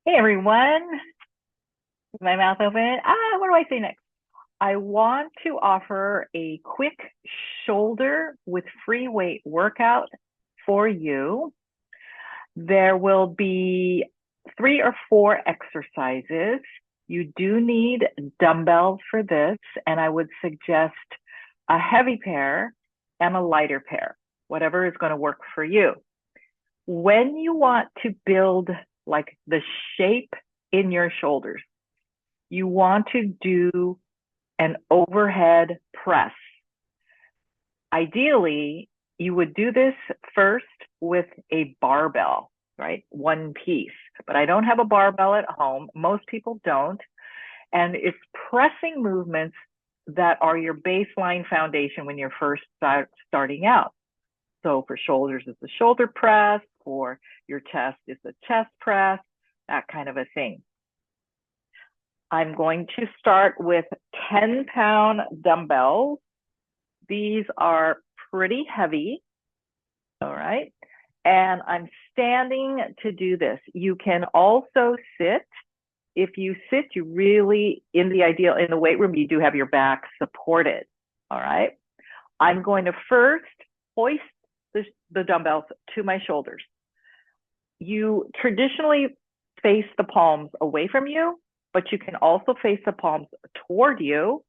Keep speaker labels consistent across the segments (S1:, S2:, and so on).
S1: Hey everyone, with my mouth open. What do I say next? I want to offer a quick shoulder with free weight workout for you. There will be 3 or 4 exercises. You do need dumbbells for this, and I would suggest a heavy pair and a lighter pair, whatever is going to work for you. When you want to build like the shape in your shoulders, you want to do an overhead press. Ideally, you would do this first with a barbell, right? One piece. But I don't have a barbell at home. Most people don't. And it's pressing movements that are your baseline foundation when you're first starting out. So for shoulders, it's the shoulder press. For your chest, it's the chest press, that kind of a thing. I'm going to start with 10-pound dumbbells. These are pretty heavy, all right? And I'm standing to do this. You can also sit. If you sit, you really, in the weight room, you do have your back supported, all right? I'm going to first hoist the dumbbells to my shoulders. You traditionally face the palms away from you, but you can also face the palms toward you.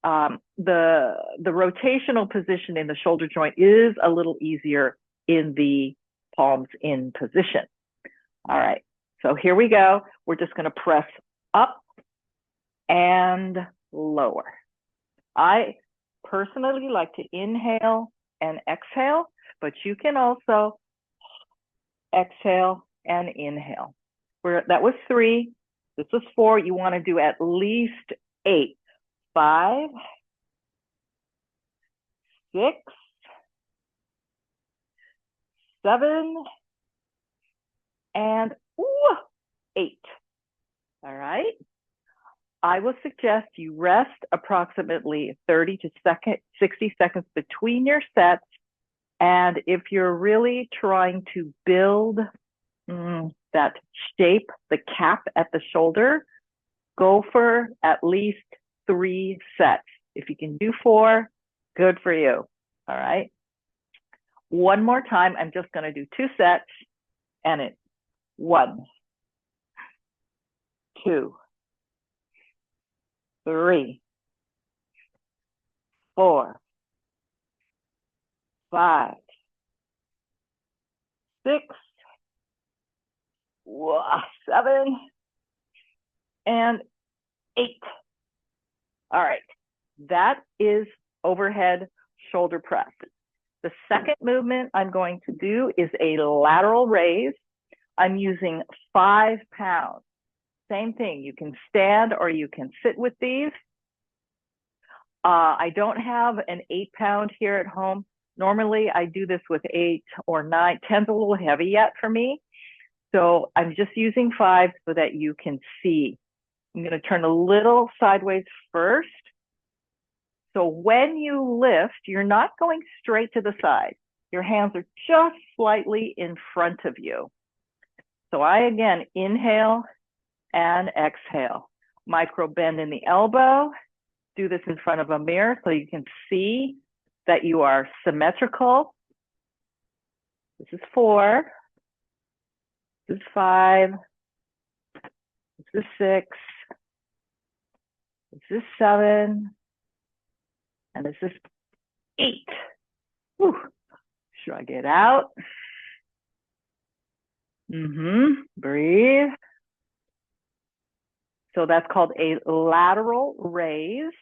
S1: The rotational position in the shoulder joint is a little easier in the palms in position. All right, so here we go. We're just going to press up and lower. I personally like to inhale and exhale, but you can also exhale and inhale. That was 3. This was 4. You want to do at least 8. 5, 6, 7, and 8. All right. I will suggest you rest approximately 30 to 60 seconds between your sets. And if you're really trying to build that shape, the cap at the shoulder, go for at least 3 sets. If you can do 4, good for you. All right. One more time. I'm just going to do 2 sets, and it's 1, 2, 3, 4, 5, 6, 7, and 8. All right. That is overhead shoulder press. The second movement I'm going to do is a lateral raise. I'm using 5 pounds. Same thing. You can stand or you can sit with these. I don't have an 8-pound here at home. Normally, I do this with 8 or 9. 10's a little heavy yet for me. So I'm just using 5 so that you can see. I'm going to turn a little sideways first. So when you lift, you're not going straight to the side. Your hands are just slightly in front of you. So I, again, inhale and exhale. Micro bend in the elbow. Do this in front of a mirror so you can see that you are symmetrical. This is 4. This is 5. This is 6. This is 7. And this is 8. Whew. Shrug it out. Breathe. So that's called a lateral raise.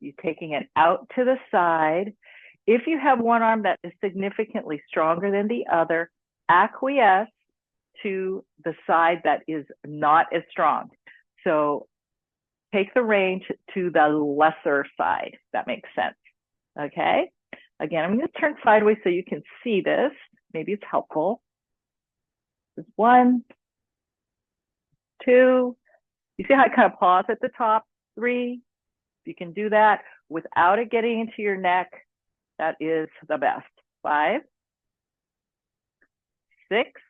S1: You're taking it out to the side. If you have one arm that is significantly stronger than the other, acquiesce to the side that is not as strong. So take the range to the lesser side. That makes sense. Okay. Again, I'm going to turn sideways so you can see this. Maybe it's helpful. This is 1, 2. You see how I kind of pause at the top? 3. You can do that without it getting into your neck. That is the best. 5, 6,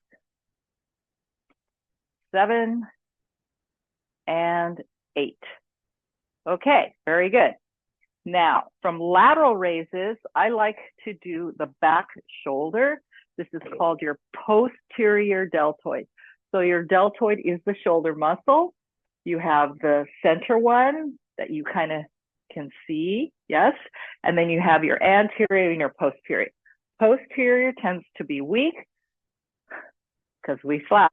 S1: 7, and 8. Okay, very good. Now, from lateral raises, I like to do the back shoulder. This is called your posterior deltoid. So your deltoid is the shoulder muscle. You have the center one that you kind of can see, yes? And then you have your anterior and your posterior. Posterior tends to be weak because we slouch.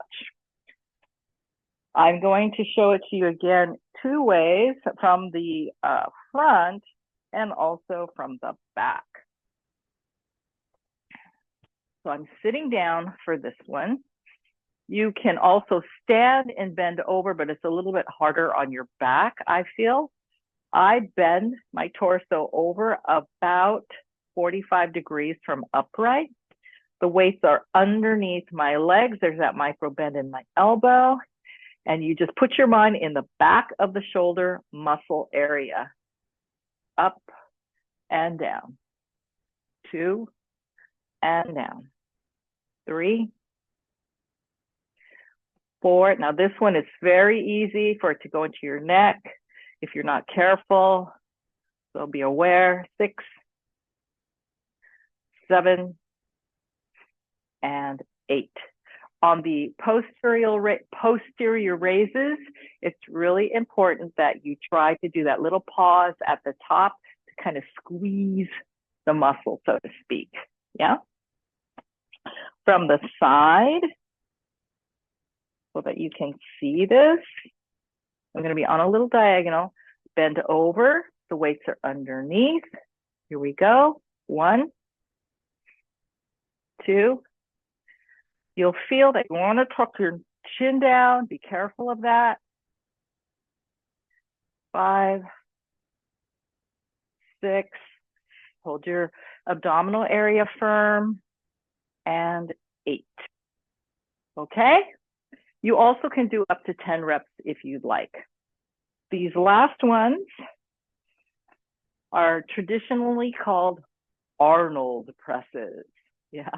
S1: I'm going to show it to you again 2 ways, from the front and also from the back. So I'm sitting down for this one. You can also stand and bend over, but it's a little bit harder on your back, I feel. I bend my torso over about 45 degrees from upright. The weights are underneath my legs. There's that micro bend in my elbow. And you just put your mind in the back of the shoulder muscle area. Up and down. 2 and down. 3, 4. Now this one is very easy for it to go into your neck if you're not careful. So be aware. 6, 7, and 8. On the posterior raises, it's really important that you try to do that little pause at the top to kind of squeeze the muscle, so to speak. Yeah. From the side, so that you can see this, I'm going to be on a little diagonal. Bend over. The weights are underneath. Here we go. 1, 2. You'll feel that you want to tuck your chin down. Be careful of that. 5, 6. Hold your abdominal area firm. And 8. Okay? You also can do up to 10 reps if you'd like. These last ones are traditionally called Arnold presses. Yeah,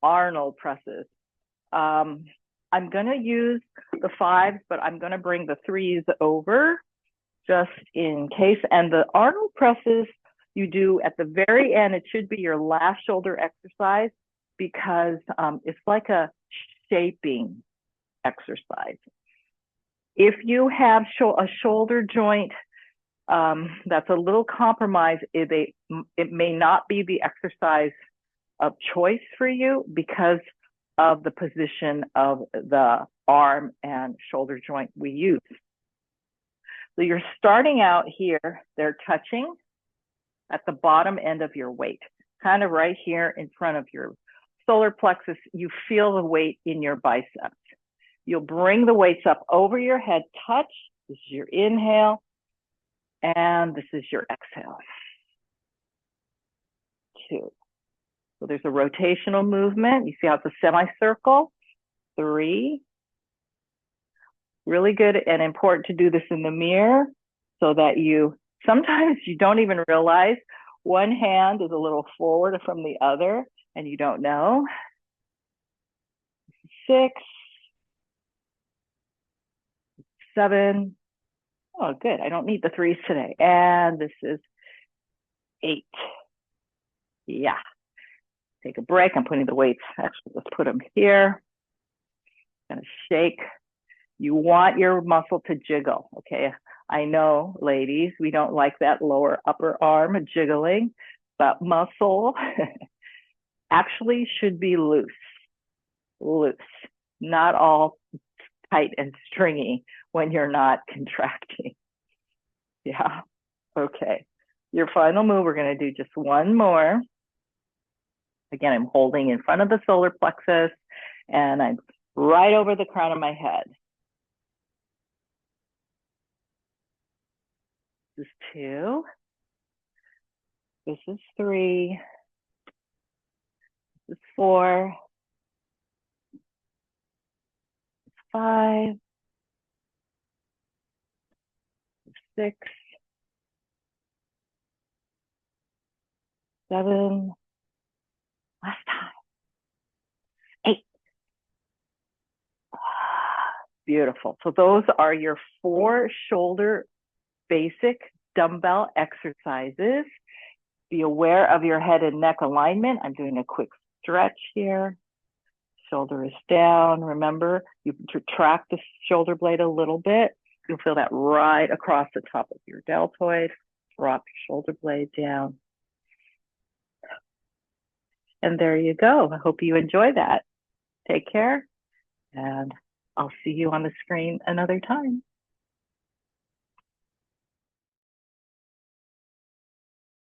S1: Arnold presses. I'm going to use the 5s, but I'm going to bring the 3s over just in case. And the Arnold presses you do at the very end. It should be your last shoulder exercise because it's like a shaping exercise. If you have a shoulder joint that's a little compromised, it may not be the exercise of choice for you because of the position of the arm and shoulder joint we use. So you're starting out here, they're touching at the bottom end of your weight, kind of right here in front of your solar plexus. You feel the weight in your biceps. You'll bring the weights up over your head, touch. This is your inhale, and this is your exhale. 2. So there's a rotational movement. You see how it's a semicircle. 3. Really good and important to do this in the mirror so that sometimes you don't even realize one hand is a little forward from the other and you don't know. 6, 7. Oh, good. I don't need the 3s today. And this is 8. Yeah. Take a break. I'm putting the weights. Actually, let's put them here. Gonna shake. You want your muscle to jiggle, okay? I know, ladies, we don't like that lower upper arm jiggling, but muscle actually should be loose, not all tight and stringy when you're not contracting. Yeah, okay. Your final move, we're gonna do just one more. Again, I'm holding in front of the solar plexus and I'm right over the crown of my head. This is 2. This is 3. This is 4. 5. 6. 7. Last time. 8. Beautiful. So those are your 4 shoulder basic dumbbell exercises. Be aware of your head and neck alignment. I'm doing a quick stretch here. Shoulder is down. Remember, you retract the shoulder blade a little bit. You'll feel that right across the top of your deltoid. Drop your shoulder blade down. And there you go. I hope you enjoy that. Take care, and I'll see you on the screen another time.